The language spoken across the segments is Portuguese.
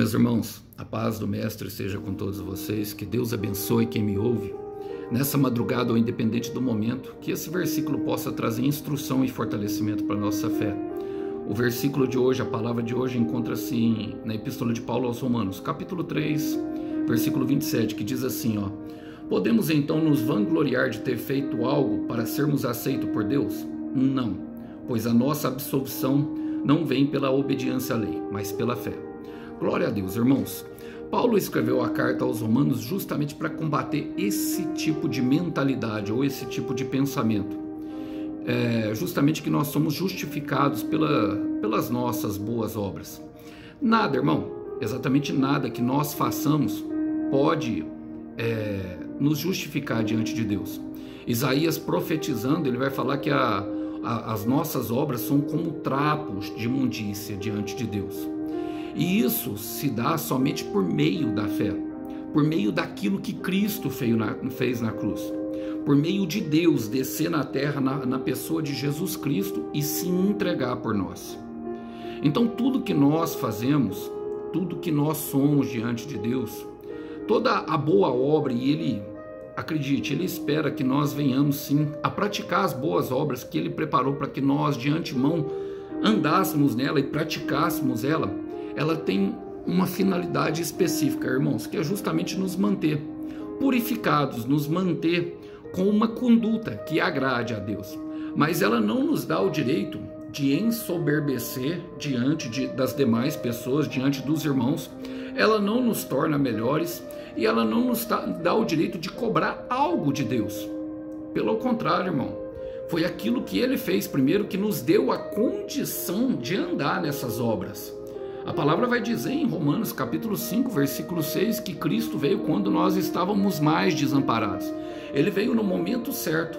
Meus irmãos, a paz do Mestre seja com todos vocês, que Deus abençoe quem me ouve. Nessa madrugada ou independente do momento, que esse versículo possa trazer instrução e fortalecimento para a nossa fé. O versículo de hoje, a palavra de hoje, encontra-se na Epístola de Paulo aos Romanos, capítulo 3, versículo 27, que diz assim, podemos então nos vangloriar de ter feito algo para sermos aceitos por Deus? Não, pois a nossa absolvição não vem pela obediência à lei, mas pela fé. Glória a Deus, irmãos. Paulo escreveu a carta aos Romanos justamente para combater esse tipo de mentalidade ou esse tipo de pensamento. Justamente que nós somos justificados pelas nossas boas obras. Nada, irmão, exatamente nada que nós façamos pode nos justificar diante de Deus. Isaías profetizando, ele vai falar que as nossas obras são como trapos de imundícia diante de Deus. E isso se dá somente por meio da fé, por meio daquilo que Cristo fez na cruz, por meio de Deus descer na terra na pessoa de Jesus Cristo e se entregar por nós. Então tudo que nós fazemos, tudo que nós somos diante de Deus, toda a boa obra, e Ele, acredite, Ele espera que nós venhamos sim a praticar as boas obras que Ele preparou para que nós de antemão andássemos nela e praticássemos ela tem uma finalidade específica, irmãos, que é justamente nos manter purificados, nos manter com uma conduta que agrade a Deus. Mas ela não nos dá o direito de ensoberbecer diante das demais pessoas, diante dos irmãos. Ela não nos torna melhores e ela não nos dá o direito de cobrar algo de Deus. Pelo contrário, irmão, foi aquilo que Ele fez primeiro que nos deu a condição de andar nessas obras. A palavra vai dizer em Romanos capítulo 5, versículo 6, que Cristo veio quando nós estávamos mais desamparados. Ele veio no momento certo,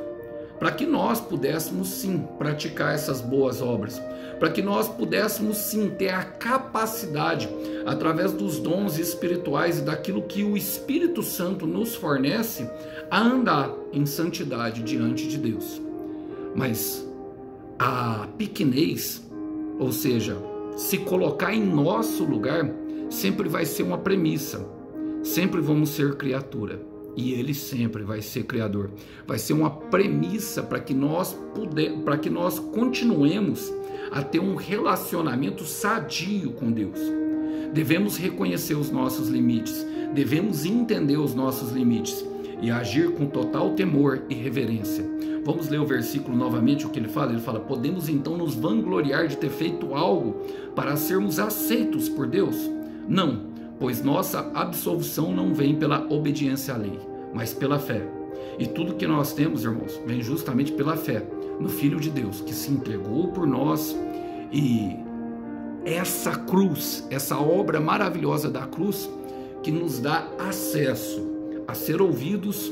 para que nós pudéssemos sim praticar essas boas obras, para que nós pudéssemos sim ter a capacidade, através dos dons espirituais e daquilo que o Espírito Santo nos fornece, a andar em santidade diante de Deus. Mas a pequenez, ou seja, se colocar em nosso lugar, sempre vai ser uma premissa. Sempre vamos ser criatura e Ele sempre vai ser criador. Vai ser uma premissa para que nós continuemos a ter um relacionamento sadio com Deus. Devemos reconhecer os nossos limites, devemos entender os nossos limites e agir com total temor e reverência. Vamos ler o versículo novamente, o que ele fala? Ele fala, podemos então nos vangloriar de ter feito algo para sermos aceitos por Deus? Não, pois nossa absolvição não vem pela obediência à lei, mas pela fé. E tudo que nós temos, irmãos, vem justamente pela fé no Filho de Deus, que se entregou por nós. E essa cruz, essa obra maravilhosa da cruz, que nos dá acesso a ser ouvidos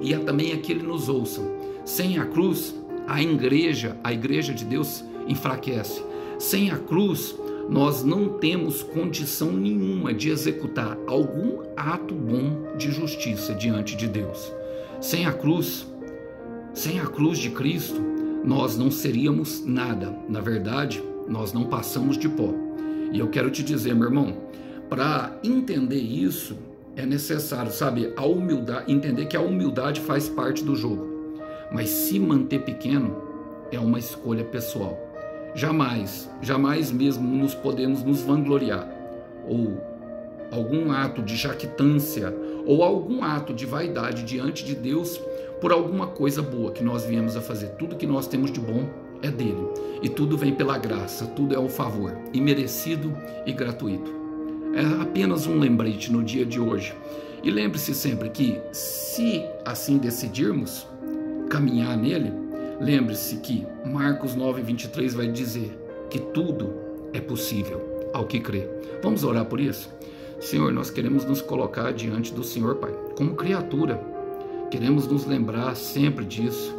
e também a que Ele nos ouça. Sem a cruz, a igreja de Deus enfraquece. Sem a cruz, nós não temos condição nenhuma de executar algum ato bom de justiça diante de Deus. Sem a cruz de Cristo, nós não seríamos nada. Na verdade, nós não passamos de pó. E eu quero te dizer, meu irmão, para entender isso, é necessário, a humildade, entender que a humildade faz parte do jogo. Mas se manter pequeno é uma escolha pessoal. Jamais mesmo nos podemos nos vangloriar, ou algum ato de jactância, ou algum ato de vaidade diante de Deus por alguma coisa boa que nós viemos a fazer. Tudo que nós temos de bom é dele, e tudo vem pela graça, tudo é o favor, imerecido e gratuito. É apenas um lembrete no dia de hoje. E lembre-se sempre que, se assim decidirmos caminhar nele, lembre-se que Marcos 9:23 vai dizer que tudo é possível ao que crê. Vamos orar por isso? Senhor, nós queremos nos colocar diante do Senhor, Pai, como criatura. Queremos nos lembrar sempre disso.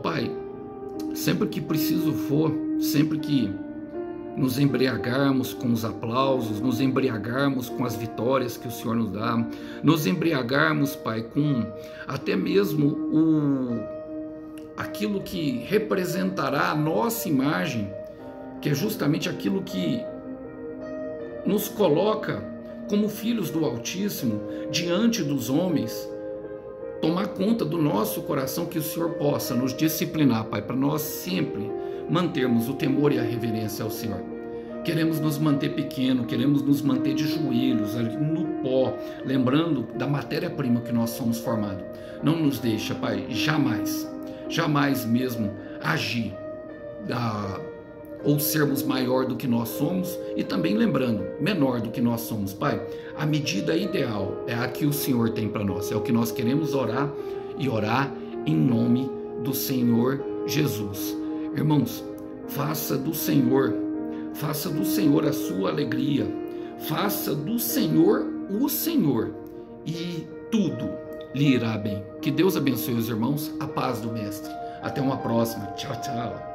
Pai, sempre que preciso for, sempre que nos embriagarmos com os aplausos, nos embriagarmos com as vitórias que o Senhor nos dá, nos embriagarmos, Pai, com até mesmo aquilo que representará a nossa imagem, que é justamente aquilo que nos coloca como filhos do Altíssimo diante dos homens, tomar conta do nosso coração, que o Senhor possa nos disciplinar, Pai, para nós sempre mantermos o temor e a reverência ao Senhor. Queremos nos manter pequeno, queremos nos manter de joelhos, ali no pó, lembrando da matéria-prima que nós somos formados. Não nos deixa, Pai, jamais mesmo agir ou sermos maior do que nós somos, e também lembrando, menor do que nós somos, Pai. A medida ideal é a que o Senhor tem para nós, é o que nós queremos orar, e orar em nome do Senhor Jesus. Irmãos, faça do Senhor a sua alegria, faça do Senhor o Senhor, e tudo lhe irá bem. Que Deus abençoe os irmãos, a paz do Mestre. Até uma próxima. Tchau, tchau.